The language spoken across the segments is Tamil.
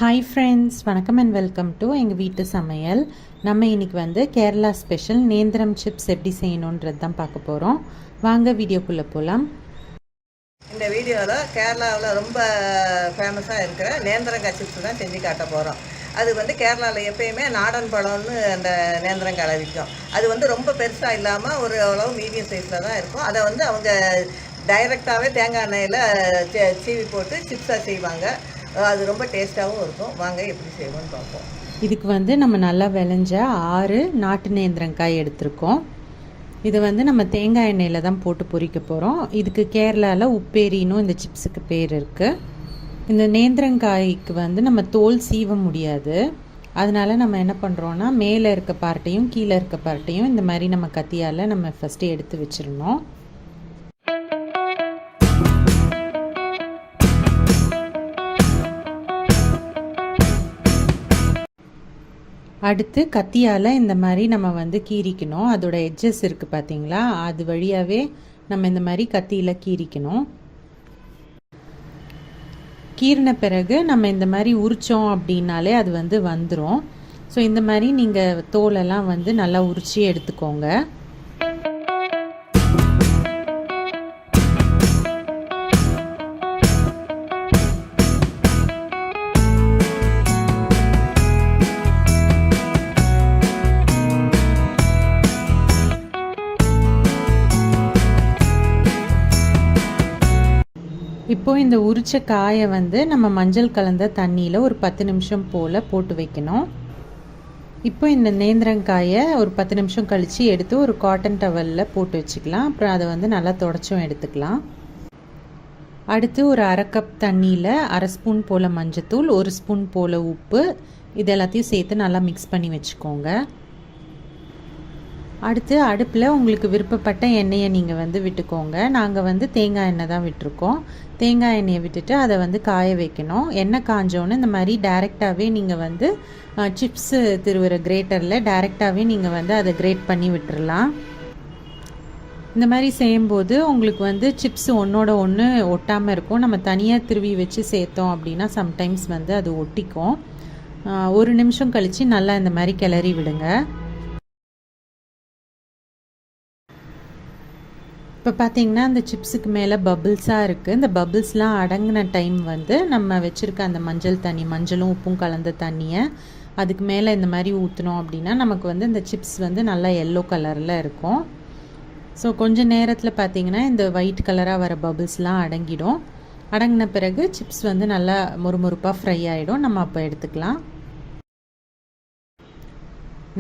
ஹாய் ஃப்ரெண்ட்ஸ், வணக்கம் அண்ட் வெல்கம் டு எங்கள் வீட்டு சமையல். நம்ம இன்றைக்கி வந்து கேரளா ஸ்பெஷல் நேந்திரம் சிப்ஸ் எப்படி செய்யணுன்றது தான் பார்க்க போகிறோம். வாங்க வீடியோக்குள்ளே போகலாம். இந்த வீடியோவில் கேரளாவில் ரொம்ப ஃபேமஸாக இருக்கிற நேந்திரங்காய் சிப்ஸ் தான் செஞ்சு காட்ட போகிறோம். அது வந்து கேரளாவில் எப்பயுமே நாடன் பழம்னு அந்த நேந்திரங்காய் விற்கும். அது வந்து ரொம்ப பெருசாக இல்லாமல் ஒரு அளவு மீடியம் சைஸில் தான் இருக்கும். அதை வந்து அவங்க டைரெக்டாகவே தேங்காய் எண்ணெயில் சீவி போட்டு சிப்ஸாக செய்வாங்க. அது ரொம்ப டேஸ்ட்டாகவும் இருக்கும். வாங்க எப்படி செய்வோம்னு பார்ப்போம். இதுக்கு வந்து நம்ம நல்லா விளைஞ்ச 6 நாட்டு நேந்திரங்காய் எடுத்திருக்கோம். இதை வந்து நம்ம தேங்காய் எண்ணெயில் தான் போட்டு பொரிக்க போகிறோம். இதுக்கு கேரளாவில் உப்பேரின்னு இந்த சிப்ஸுக்கு பேர் இருக்குது. இந்த நேந்திரங்காய்க்கு வந்து நம்ம தோல் சீவ முடியாது. அதனால் நம்ம என்ன பண்ணுறோன்னா மேலே இருக்க பார்ட்டையும் கீழே இருக்க பார்ட்டையும் இந்த மாதிரி நம்ம கத்தியால் நம்ம ஃபஸ்ட்டு எடுத்து வச்சிடணும். அடுத்து கத்தியால் இந்த மாதிரி நம்ம வந்து கீறிக்கணும். அதோட எட்ஜஸ் இருக்குது பார்த்தீங்களா, அது வழியாகவே நம்ம இந்த மாதிரி கத்தியில் கீறிக்கணும். கீறின பிறகு நம்ம இந்த மாதிரி உரித்தோம் அப்படின்னாலே அது வந்து வந்துடும். ஸோ இந்த மாதிரி நீங்கள் தோலெல்லாம் வந்து நல்லா உரிச்சி எடுத்துக்கோங்க. இப்போது இந்த உரிச்ச காயை வந்து நம்ம மஞ்சள் கலந்த தண்ணியில் ஒரு 10 நிமிஷம் போல் போட்டு வைக்கணும். இப்போ இந்த நேந்திரங்காயை ஒரு 10 நிமிஷம் கழித்து எடுத்து ஒரு காட்டன் டவலில் போட்டு வச்சுக்கலாம். அப்புறம் அதை வந்து நல்லா தொடச்சும் எடுத்துக்கலாம். அடுத்து ஒரு 1/2 கப் தண்ணியில் 1/2 ஸ்பூன் போல் மஞ்சத்தூள், 1 ஸ்பூன் போல் உப்பு, இது எல்லாத்தையும் சேர்த்து நல்லா மிக்ஸ் பண்ணி வச்சுக்கோங்க. அடுத்து அடுப்பில் உங்களுக்கு விருப்பப்பட்ட எண்ணெயை நீங்கள் வந்து விட்டுக்கோங்க. நாங்கள் வந்து தேங்காய் எண்ணெய் தான் விட்டுருக்கோம். தேங்காய் எண்ணெயை விட்டுட்டு அதை வந்து காய வைக்கணும். எண்ணெய் காஞ்சோன்னு இந்த மாதிரி டைரெக்டாகவே நீங்கள் வந்து சிப்ஸு திருவுற கிரேட்டரில் டைரெக்டாகவே நீங்கள் வந்து அதை கிரேட் பண்ணி விட்டுறலாம். இந்த மாதிரி செய்யும்போது உங்களுக்கு வந்து சிப்ஸ் ஒன்றோட ஒன்று ஒட்டாமல் இருக்கும். நம்ம தனியாக திருவி வச்சு சேர்த்தோம் அப்படின்னா சம்டைம்ஸ் வந்து அது ஒட்டிக்கும். 1 நிமிஷம் கழித்து நல்லா இந்த மாதிரி கிளறி விடுங்க. இப்போ பார்த்தீங்கன்னா அந்த சிப்ஸுக்கு மேலே பபிள்ஸாக இருக்குது. இந்த பபிள்ஸ்லாம் அடங்கின டைம் வந்து நம்ம வச்சுருக்க அந்த மஞ்சளும் உப்பும் கலந்த தண்ணியை அதுக்கு மேலே இந்த மாதிரி ஊற்றினோம் அப்படின்னா நமக்கு வந்து இந்த சிப்ஸ் வந்து நல்லா எல்லோ கலரில் இருக்கும். ஸோ கொஞ்சம் நேரத்தில் பார்த்தீங்கன்னா இந்த ஒயிட் கலராக வர பபிள்ஸ்லாம் அடங்கிடும். அடங்கின பிறகு சிப்ஸ் வந்து நல்லா மொறுமொறுப்பாக ஃப்ரை ஆகிடும். நம்ம அப்போ எடுத்துக்கலாம்.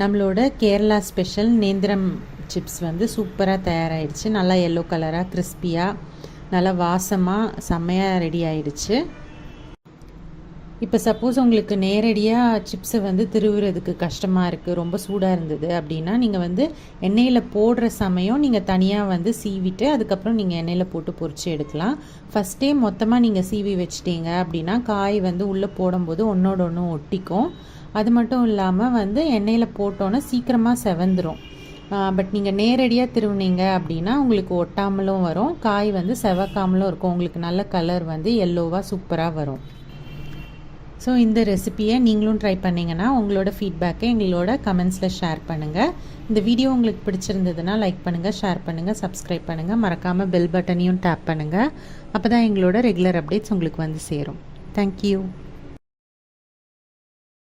நம்மளோட கேரளா ஸ்பெஷல் நேந்திரம் சிப்ஸ் வந்து சூப்பராக தயாராகிடுச்சு. நல்லா எல்லோ கலராக கிறிஸ்பியாக நல்லா வாசமாக செம்மையாக ரெடி ஆகிடுச்சு. இப்போ சப்போஸ் உங்களுக்கு நேரடியாக சிப்ஸை வந்து திருவுறதுக்கு கஷ்டமாக இருக்குது, ரொம்ப சூடாக இருந்தது அப்படின்னா நீங்கள் வந்து எண்ணெயில் போடுற சமயம் நீங்கள் தனியாக வந்து சீவிட்டு அதுக்கப்புறம் நீங்கள் எண்ணெயில் போட்டு பொரிச்சு எடுக்கலாம். ஃபஸ்ட்டே மொத்தமாக நீங்கள் சீவி வச்சிட்டீங்க அப்படின்னா காய் வந்து உள்ளே போடும்போது ஒன்றோட ஒன்று ஒட்டிக்கும். அது மட்டும் இல்லாமல் வந்து எண்ணெயில் போட்டோன்னே சீக்கிரமாக செவந்துடும். பட் நீங்கள் நேரடியாக திருவுனீங்க அப்படின்னா உங்களுக்கு ஒட்டாமலும் வரும், காய் வந்து செவக்காமலும் இருக்கும். உங்களுக்கு நல்ல கலர் வந்து எல்லோவாக சூப்பராக வரும். ஸோ இந்த ரெசிப்பியை நீங்களும் ட்ரை பண்ணிங்கன்னா உங்களோட ஃபீட்பேக்கை எங்களோட கமெண்ட்ஸில் ஷேர் பண்ணுங்கள். இந்த வீடியோ உங்களுக்கு பிடிச்சிருந்ததுன்னா லைக் பண்ணுங்கள், ஷேர் பண்ணுங்கள், சப்ஸ்கிரைப் பண்ணுங்கள். மறக்காமல் பெல் பட்டனையும் டேப் பண்ணுங்கள். அப்போ தான் எங்களோட ரெகுலர் அப்டேட்ஸ் உங்களுக்கு வந்து சேரும். தேங்க்யூ.